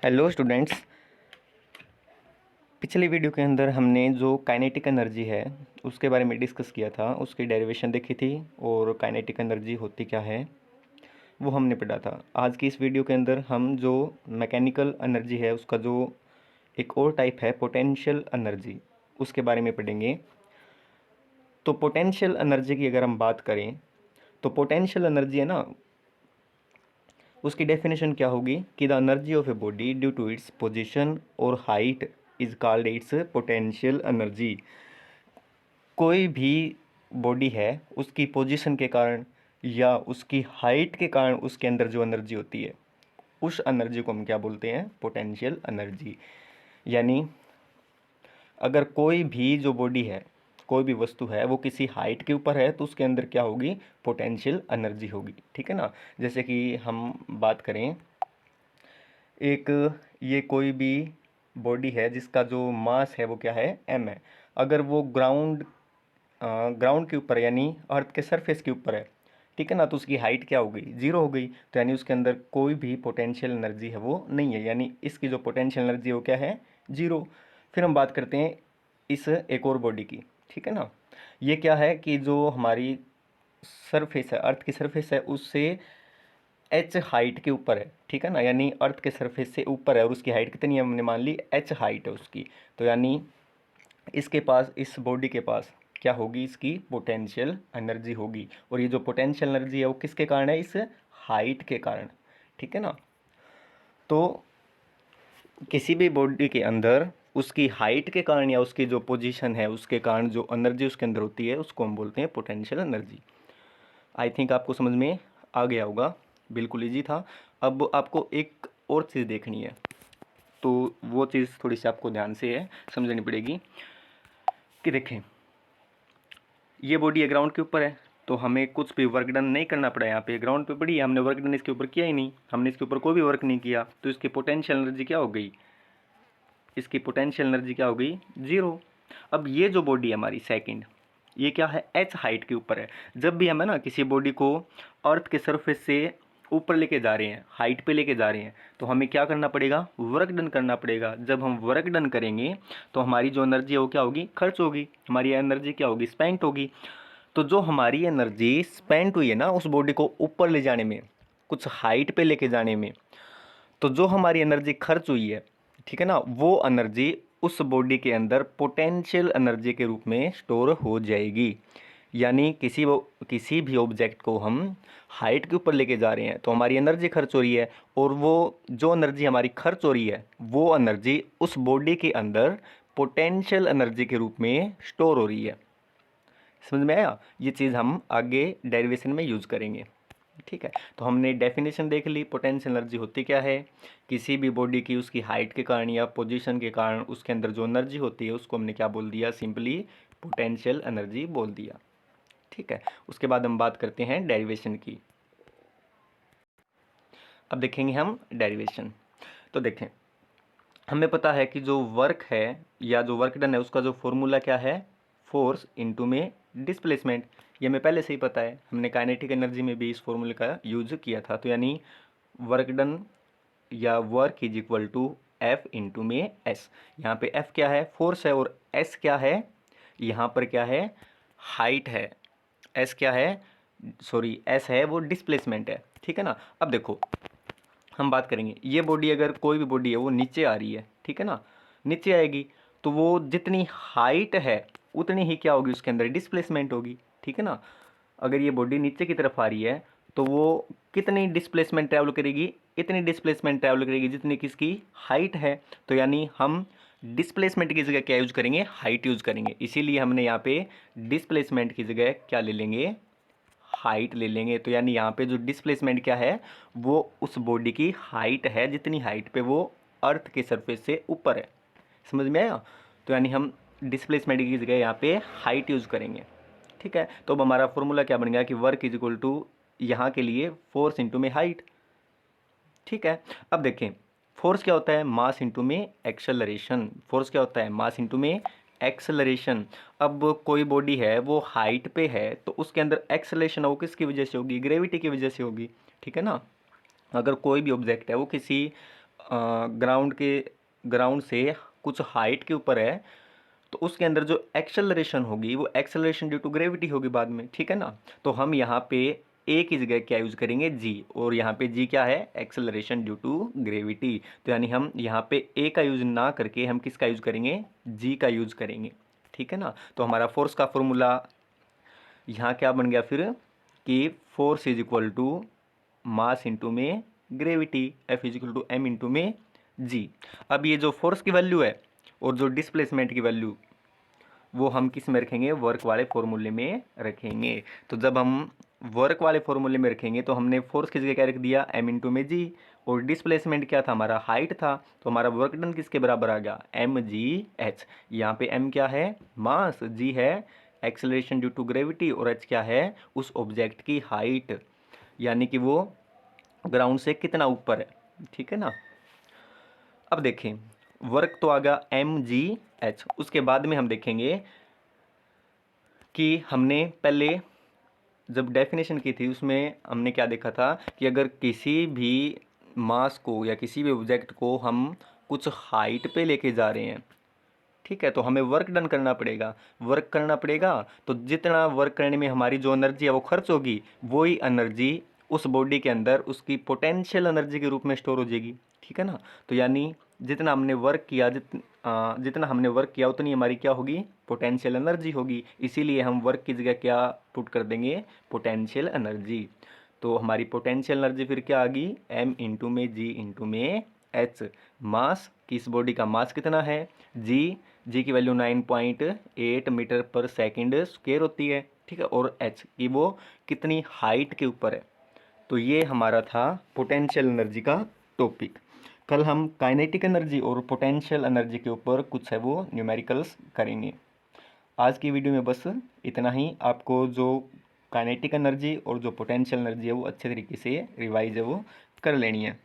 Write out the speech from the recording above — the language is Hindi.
Hello students. पिछली वीडियो के अंदर हमने जो काइनेटिक एनर्जी है उसके बारे में डिस्कस किया था, उसकी डेरिवेशन देखी थी और काइनेटिक एनर्जी होती क्या है वो हमने पढ़ा था। आज की इस वीडियो के अंदर हम जो मैकेनिकल एनर्जी है उसका जो एक और टाइप है पोटेंशियल एनर्जी, उसके बारे में पढ़ेंगे। तो पोटेंशियल एनर्जी की अगर हम बात करें तो पोटेंशियल एनर्जी है ना, उसकी डेफिनेशन क्या होगी कि the energy of a body due to its position और height is called its potential energy. कोई भी बॉडी है उसकी पोजीशन के कारण या उसकी हाइट के कारण उसके अंदर जो एनर्जी होती है उस एनर्जी को हम क्या बोलते हैं? Potential energy. यानी अगर कोई भी जो बॉडी है, कोई भी वस्तु है, वो किसी हाइट के ऊपर है तो उसके अंदर क्या होगी? पोटेंशियल एनर्जी होगी। ठीक है ना। जैसे कि हम बात करें, एक ये कोई भी बॉडी है जिसका जो मास है वो क्या है? एम है। अगर वो ग्राउंड के ऊपर यानी अर्थ के सरफेस के ऊपर है, ठीक है ना, तो उसकी हाइट क्या हो गई? जीरो हो गई। तो यानी उसके अंदर कोई भी पोटेंशियल एनर्जी है वो नहीं है, यानी इसकी जो पोटेंशियल एनर्जी है वो क्या है? जीरो। फिर हम बात करते हैं इस एक और बॉडी की। ठीक है ना। ये क्या है कि जो हमारी सरफेस है, अर्थ की सरफेस है, उससे एच हाइट के ऊपर है। ठीक है ना। यानी अर्थ के सरफेस से ऊपर है और उसकी हाइट कितनी है? हमने मान ली एच हाइट है उसकी। तो यानी इसके पास, इस बॉडी के पास क्या होगी? इसकी पोटेंशियल एनर्जी होगी। और ये जो पोटेंशियल एनर्जी है वो किसके कारण है? इस हाइट के कारण। ठीक है ना। तो किसी भी बॉडी के अंदर उसकी हाइट के कारण या उसकी जो पोजीशन है उसके कारण जो एनर्जी उसके अंदर होती है उसको हम बोलते हैं पोटेंशियल एनर्जी। आई थिंक आपको समझ में आ गया होगा, बिल्कुल ईजी था। अब आपको एक और चीज़ देखनी है, तो वो चीज़ थोड़ी सी आपको ध्यान से है समझनी पड़ेगी कि देखें, ये बॉडी है ग्राउंड के ऊपर है तो हमें कुछ भी वर्क डन नहीं करना पड़ा। यहाँ पे ग्राउंड पे पड़ी है, हमने वर्क डन इसके ऊपर किया ही नहीं, हमने इसके ऊपर कोई भी वर्क नहीं किया, तो इसकी पोटेंशियल एनर्जी क्या हो गई? इसकी पोटेंशियल एनर्जी क्या हो गई? जीरो। अब ये जो बॉडी है हमारी सेकंड, ये क्या है? एच हाइट के ऊपर है। जब भी हम है ना किसी बॉडी को अर्थ के सरफेस से ऊपर लेके जा रहे हैं, हाइट पे लेके जा रहे हैं, तो हमें क्या करना पड़ेगा? वर्क डन करना पड़ेगा। जब हम वर्क डन करेंगे तो हमारी जो एनर्जी है वो क्या होगी? खर्च होगी। हमारी एनर्जी क्या होगी? स्पेंट होगी। तो जो हमारी एनर्जी स्पेंट हुई है ना उस बॉडी को ऊपर ले जाने में, कुछ हाइट पे लेके जाने में, तो जो हमारी एनर्जी खर्च हुई है, ठीक है ना, वो एनर्जी उस बॉडी के अंदर पोटेंशियल एनर्जी के रूप में स्टोर हो जाएगी। यानी किसी भी ऑब्जेक्ट को हम हाइट के ऊपर लेके जा रहे हैं तो हमारी एनर्जी खर्च हो रही है, और वो जो एनर्जी हमारी खर्च हो रही है वो एनर्जी उस बॉडी के अंदर पोटेंशियल एनर्जी के रूप में स्टोर हो रही है। समझ में आया? ये चीज़ हम आगे डेरिवेशन में यूज़ करेंगे। ठीक है। तो हमने डेफिनेशन देख ली, पोटेंशियल एनर्जी होती क्या है? किसी भी बॉडी की उसकी हाइट के कारण या पोजीशन के कारण उसके अंदर जो एनर्जी होती है उसको हमने क्या बोल दिया? सिंपली पोटेंशियल एनर्जी बोल दिया। ठीक है। उसके बाद हम बात करते हैं डेरिवेशन की। अब देखेंगे हम डेरिवेशन। तो देखें, हमें पता है कि जो वर्क है या जो वर्क डन है उसका जो फॉर्मूला क्या है? फोर्स इनटू में डिस्प्लेसमेंट। ये हमें पहले से ही पता है, हमने काइनेटिक एनर्जी में भी इस फॉर्मूले का यूज किया था। तो यानी वर्क डन या work is equal to F into में एस। यहाँ पे एफ क्या है? फोर्स है, और एस क्या है? यहाँ पर क्या है? हाइट है। एस क्या है? सॉरी, एस है वो डिस्प्लेसमेंट है। ठीक है ना। अब देखो, हम बात करेंगे, ये बॉडी अगर कोई भी बॉडी है वो नीचे आ रही है, ठीक है ना, नीचे आएगी तो वो जितनी हाइट है उतनी ही क्या होगी? उसके अंदर डिस्प्लेसमेंट होगी। ठीक है ना। अगर ये बॉडी नीचे की तरफ आ रही है तो वो कितनी डिस्प्लेसमेंट ट्रैवल करेगी? इतनी डिस्प्लेसमेंट ट्रैवल करेगी जितनी किसकी हाइट है। तो यानी हम डिस्प्लेसमेंट की जगह क्या यूज करेंगे? हाइट यूज करेंगे। इसीलिए हमने यहाँ पे डिस्प्लेसमेंट की जगह क्या ले लेंगे? हाइट ले लेंगे। तो यानी यहाँ पे जो डिस्प्लेसमेंट क्या है? वो उस बॉडी की हाइट है जितनी हाइट पे वो अर्थ के सरफेस से ऊपर है। समझ में आया? तो यानी हम डिस्प्लेसमेंट की जगह यहाँ पे हाइट यूज़ करेंगे। ठीक है। तो अब हमारा फॉर्मूला क्या बन गया कि वर्क इज इक्वल टू यहाँ के लिए फोर्स इंटू में हाइट। ठीक है। अब देखें, फोर्स क्या होता है? मास इंटू में एक्सेलरेशन। फोर्स क्या होता है? मास इंटू में एक्सेलरेशन। अब कोई बॉडी है वो हाइट पे है तो उसके अंदर एक्सेलरेशन वो किसकी वजह से होगी? ग्रेविटी की वजह से होगी। ठीक है ना। अगर कोई भी ऑब्जेक्ट है वो किसी ग्राउंड से कुछ हाइट के ऊपर है, तो उसके अंदर जो एक्सेलरेशन होगी वो एक्सेलरेशन ड्यू टू ग्रेविटी होगी बाद में, ठीक है ना। तो हम यहाँ पे ए की जगह क्या यूज़ करेंगे, जी, और यहाँ पे जी क्या है, एक्सेलरेशन ड्यू टू ग्रेविटी। तो यानी हम यहाँ पे ए का यूज़ ना करके हम किसका यूज़ करेंगे, जी का यूज़ करेंगे, ठीक है ना। तो हमारा फोर्स का फॉर्मूला यहाँ क्या बन गया फिर कि force is equal to mass into में gravity, F is equal to M into में जी। अब ये जो फोर्स की वैल्यू है और जो डिस्प्लेसमेंट की वैल्यू वो हम किस में रखेंगे, वर्क वाले फॉर्मूले में रखेंगे। तो जब हम वर्क वाले फॉर्मूले में रखेंगे तो हमने फोर्स की जगह क्या रख दिया, एम इंटू में जी, और डिस्प्लेसमेंट क्या था, हमारा हाइट था, तो हमारा वर्क डन किसके बराबर आ गया, एम जी एच। यहाँ पे एम क्या है, मास, जी है एक्सेलरेशन ड्यू टू ग्रेविटी, और एच क्या है, उस ऑब्जेक्ट की हाइट, यानी कि वो ग्राउंड से कितना ऊपर है, ठीक है ना। अब देखें, वर्क तो आ गया एम जी एच। उसके बाद में हम देखेंगे कि हमने पहले जब डेफिनेशन की थी उसमें हमने क्या देखा था कि अगर किसी भी मास को या किसी भी ऑब्जेक्ट को हम कुछ हाइट पे लेके जा रहे हैं, ठीक है, तो हमें वर्क डन करना पड़ेगा। वर्क करना पड़ेगा तो जितना वर्क करने में हमारी जो एनर्जी है वो खर्च होगी, वही एनर्जी उस बॉडी के अंदर उसकी पोटेंशियल एनर्जी के रूप में स्टोर हो जाएगी, ठीक है ना। तो यानी जितना हमने वर्क किया, जितना हमने वर्क किया उतनी हमारी क्या होगी, पोटेंशियल एनर्जी होगी। इसीलिए हम वर्क की जगह क्या पुट कर देंगे, पोटेंशियल एनर्जी। तो हमारी पोटेंशियल एनर्जी फिर क्या आ गई, एम इंटू में जी इंटू में एच। मास, किस बॉडी का मास कितना है, जी की वैल्यू 9.8 मीटर पर सेकंड स्क्वायर होती है, ठीक है, और एच की वो कितनी हाइट के ऊपर है। तो ये हमारा था पोटेंशियल एनर्जी का टॉपिक। कल हम काइनेटिक एनर्जी और पोटेंशियल एनर्जी के ऊपर कुछ है वो न्यूमेरिकल्स करेंगे। आज की वीडियो में बस इतना ही। आपको जो काइनेटिक एनर्जी और जो पोटेंशियल एनर्जी है वो अच्छे तरीके से रिवाइज है वो कर लेनी है।